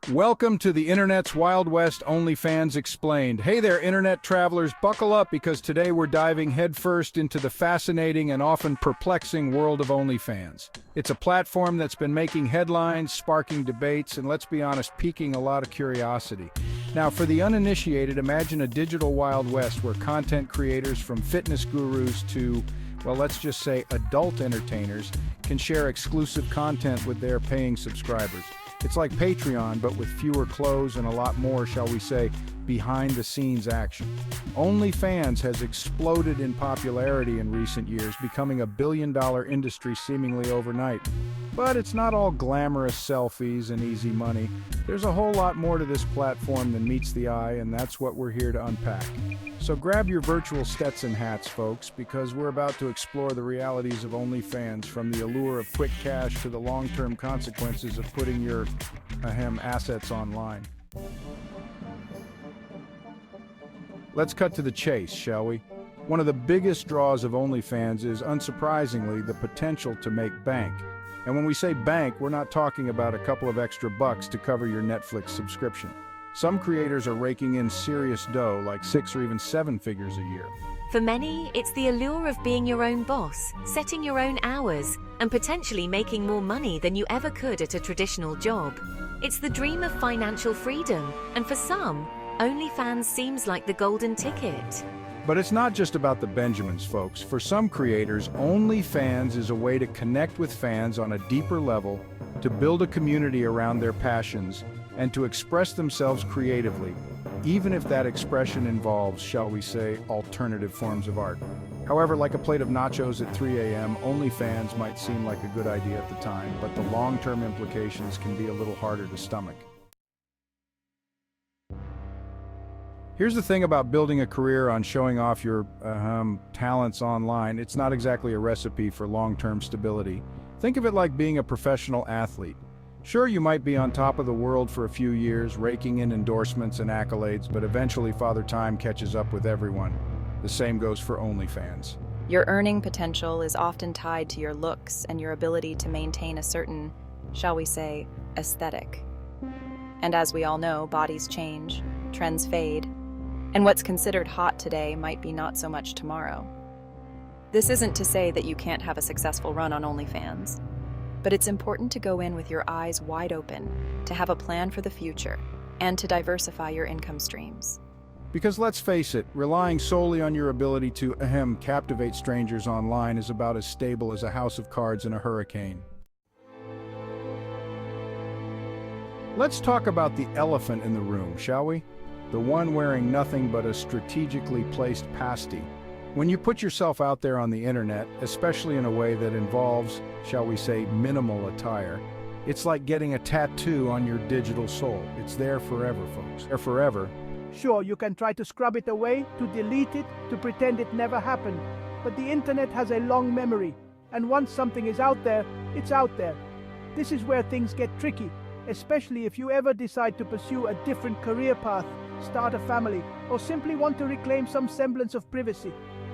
Welcome to the Internet's Wild West OnlyFans Explained. Hey there, Internet travelers, buckle up because today we're diving headfirst into the fascinating and often perplexing world of OnlyFans. It's a platform that's been making headlines, sparking debates, and let's be honest, piquing a lot of curiosity. Now, for the uninitiated, imagine a digital Wild West where content creators from fitness gurus to, well, let's just say adult entertainers can share exclusive content with their paying subscribers. It's like Patreon, but with fewer clothes and a lot more, shall we say, behind-the-scenes action. OnlyFans has exploded in popularity in recent years, becoming a billion-dollar industry seemingly overnight. But it's not all glamorous selfies and easy money. There's a whole lot more to this platform than meets the eye, and that's what we're here to unpack. So grab your virtual Stetson hats, folks, because we're about to explore the realities of OnlyFans, from the allure of quick cash to the long-term consequences of putting your assets online. Let's cut to the chase, shall we? One of the biggest draws of OnlyFans is, unsurprisingly, the potential to make bank. And when we say bank, we're not talking about a couple of extra bucks to cover your Netflix subscription. Some creators are raking in serious dough, like 6 or even 7 figures a year. For many, it's the allure of being your own boss, setting your own hours, and potentially making more money than you ever could at a traditional job. It's the dream of financial freedom, and for some, OnlyFans seems like the golden ticket. But it's not just about the Benjamins, folks. For some creators, OnlyFans is a way to connect with fans on a deeper level, to build a community around their passions, and to express themselves creatively, even if that expression involves, shall we say, alternative forms of art. However, like a plate of nachos at 3 a.m., OnlyFans might seem like a good idea at the time, but the long-term implications can be a little harder to stomach. Here's the thing about building a career on showing off your talents online. It's not exactly a recipe for long-term stability. Think of it like being a professional athlete. Sure, you might be on top of the world for a few years, raking in endorsements and accolades, but eventually Father Time catches up with everyone. The same goes for OnlyFans. Your earning potential is often tied to your looks and your ability to maintain a certain, shall we say, aesthetic. And as we all know, bodies change, trends fade, and what's considered hot today might be not so much tomorrow. This isn't to say that you can't have a successful run on OnlyFans, but it's important to go in with your eyes wide open, to have a plan for the future, and to diversify your income streams. Because let's face it, relying solely on your ability to captivate strangers online is about as stable as a house of cards in a hurricane. Let's talk about the elephant in the room, shall we? The one wearing nothing but a strategically placed pasty. When you put yourself out there on the internet, especially in a way that involves, shall we say, minimal attire, it's like getting a tattoo on your digital soul. It's there forever, folks. There forever. Sure, you can try to scrub it away, to delete it, to pretend it never happened. But the internet has a long memory, and once something is out there, it's out there. This is where things get tricky, especially if you ever decide to pursue a different career path, start a family, or simply want to reclaim some semblance of privacy.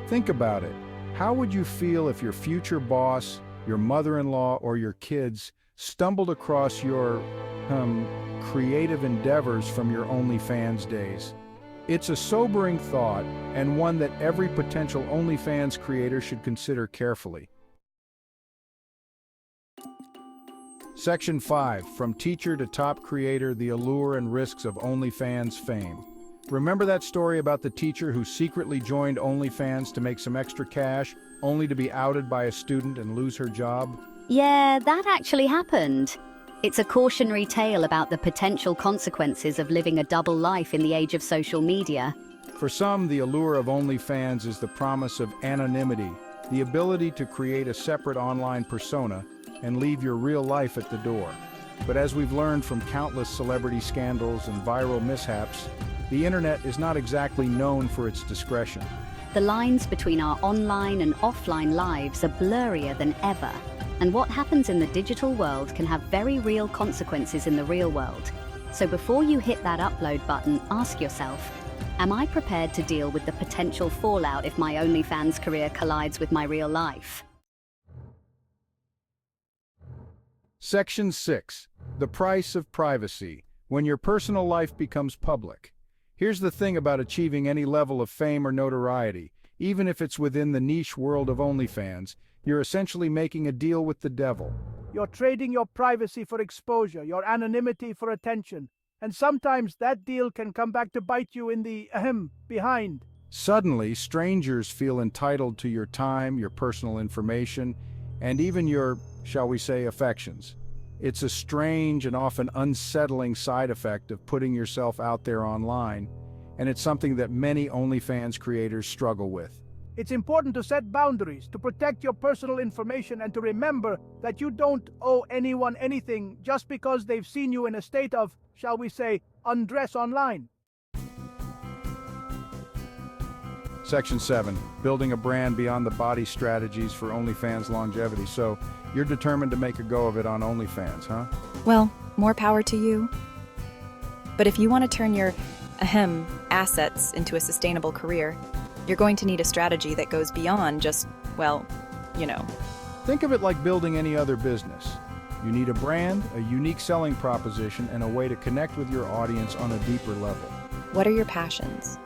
Think about it. How would you feel if your future boss, your mother-in-law, or your kids stumbled across your, creative endeavors from your OnlyFans days? It's a sobering thought, and one that every potential OnlyFans creator should consider carefully. Section 5, From Teacher to Top Creator, the Allure and Risks of OnlyFans Fame. Remember that story about the teacher who secretly joined OnlyFans to make some extra cash, only to be outed by a student and lose her job? Yeah, that actually happened. It's a cautionary tale about the potential consequences of living a double life in the age of social media. For some, the allure of OnlyFans is the promise of anonymity, the ability to create a separate online persona and leave your real life at the door. But as we've learned from countless celebrity scandals and viral mishaps, the internet is not exactly known for its discretion. The lines between our online and offline lives are blurrier than ever, and what happens in the digital world can have very real consequences in the real world. So before you hit that upload button, ask yourself, am I prepared to deal with the potential fallout if my OnlyFans career collides with my real life? Section 6. The Price of Privacy. when your personal life becomes public. Here's the thing about achieving any level of fame or notoriety. Even if it's within the niche world of OnlyFans, you're essentially making a deal with the devil. You're trading your privacy for exposure, your anonymity for attention. And sometimes that deal can come back to bite you in the behind. Suddenly, strangers feel entitled to your time, your personal information, and even your, shall we say, affections. It's a strange and often unsettling side effect of putting yourself out there online, and it's something that many OnlyFans creators struggle with. It's important to set boundaries, to protect your personal information, and to remember that you don't owe anyone anything just because they've seen you in a state of, shall we say, undress online. Section 7. Building a brand beyond the body strategies for OnlyFans longevity. So, you're determined to make a go of it on OnlyFans, huh? Well, more power to you. But if you want to turn your assets into a sustainable career, you're going to need a strategy that goes beyond just, well, you know. Think of it like building any other business. You need a brand, a unique selling proposition, and a way to connect with your audience on a deeper level. What are your passions?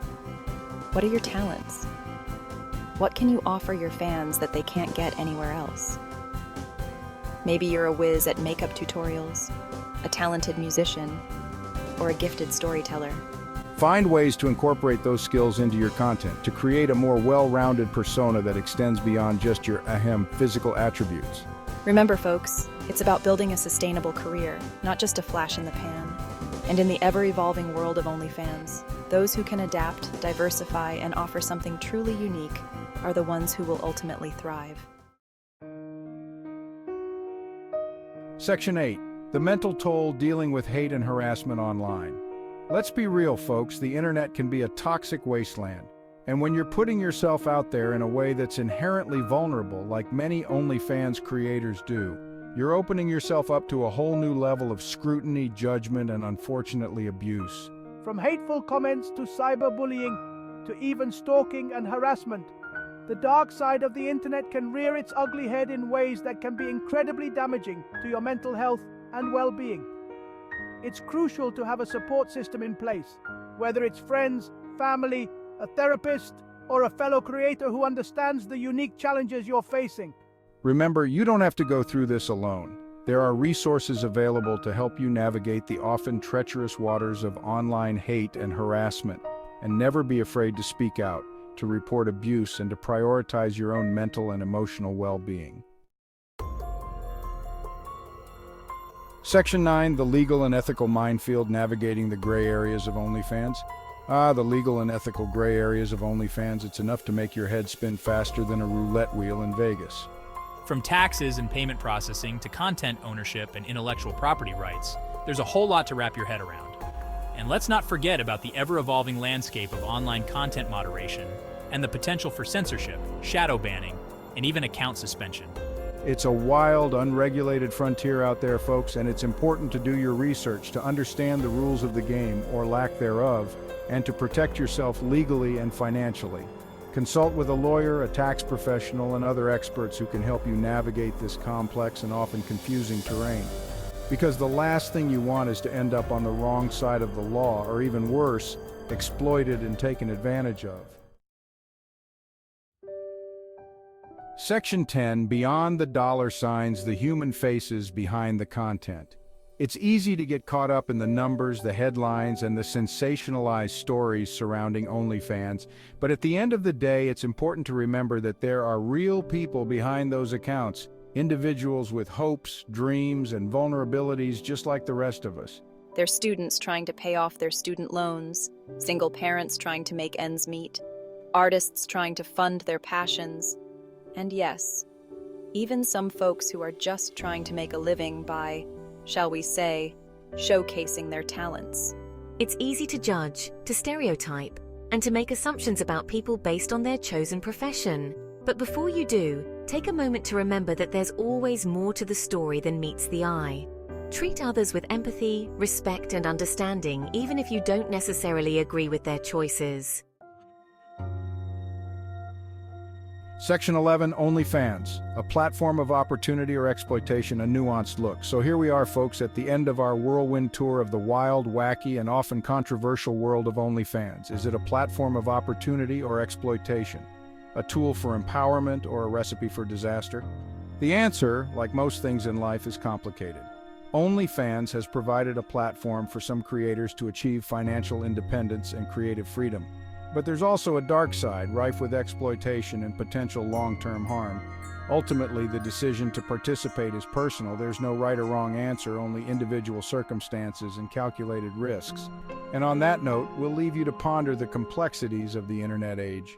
What are your talents? What can you offer your fans that they can't get anywhere else? Maybe you're a whiz at makeup tutorials, a talented musician, or a gifted storyteller. Find ways to incorporate those skills into your content to create a more well-rounded persona that extends beyond just your physical attributes. Remember, folks, it's about building a sustainable career, not just a flash in the pan. And in the ever-evolving world of OnlyFans, those who can adapt, diversify, and offer something truly unique are the ones who will ultimately thrive. Section 8. The mental toll dealing with hate and harassment online. Let's be real, folks, the internet can be a toxic wasteland. And when you're putting yourself out there in a way that's inherently vulnerable, like many OnlyFans creators do, you're opening yourself up to a whole new level of scrutiny, judgment, and unfortunately abuse. From hateful comments to cyberbullying to even stalking and harassment, the dark side of the internet can rear its ugly head in ways that can be incredibly damaging to your mental health and well-being. It's crucial to have a support system in place, whether it's friends, family, a therapist, or a fellow creator who understands the unique challenges you're facing. Remember, you don't have to go through this alone. There are resources available to help you navigate the often treacherous waters of online hate and harassment. And never be afraid to speak out, to report abuse, and to prioritize your own mental and emotional well-being. Section 9, the legal and ethical minefield navigating the gray areas of OnlyFans. The legal and ethical gray areas of OnlyFans, it's enough to make your head spin faster than a roulette wheel in Vegas. From taxes and payment processing to content ownership and intellectual property rights, there's a whole lot to wrap your head around. And let's not forget about the ever-evolving landscape of online content moderation and the potential for censorship, shadow banning, and even account suspension. It's a wild, unregulated frontier out there, folks, and it's important to do your research to understand the rules of the game, or lack thereof, and to protect yourself legally and financially. Consult with a lawyer, a tax professional, and other experts who can help you navigate this complex and often confusing terrain. Because the last thing you want is to end up on the wrong side of the law, or even worse, exploited and taken advantage of. Section 10, Beyond the dollar signs, the human faces behind the content. It's easy to get caught up in the numbers, the headlines, and the sensationalized stories surrounding OnlyFans, but at the end of the day, it's important to remember that there are real people behind those accounts, individuals with hopes, dreams, and vulnerabilities just like the rest of us. They're students trying to pay off their student loans, single parents trying to make ends meet, artists trying to fund their passions, and yes, even some folks who are just trying to make a living by, shall we say, showcasing their talents. It's easy to judge, to stereotype, and to make assumptions about people based on their chosen profession. But before you do, take a moment to remember that there's always more to the story than meets the eye. Treat others with empathy, respect, and understanding, even if you don't necessarily agree with their choices. Section 11, OnlyFans, a platform of opportunity or exploitation, a nuanced look. So here we are, folks, at the end of our whirlwind tour of the wild, wacky, and often controversial world of OnlyFans. Is it a platform of opportunity or exploitation? A tool for empowerment or a recipe for disaster? The answer, like most things in life, is complicated. OnlyFans has provided a platform for some creators to achieve financial independence and creative freedom. But there's also a dark side, rife with exploitation and potential long-term harm. Ultimately, the decision to participate is personal. There's no right or wrong answer, only individual circumstances and calculated risks. And on that note, we'll leave you to ponder the complexities of the internet age.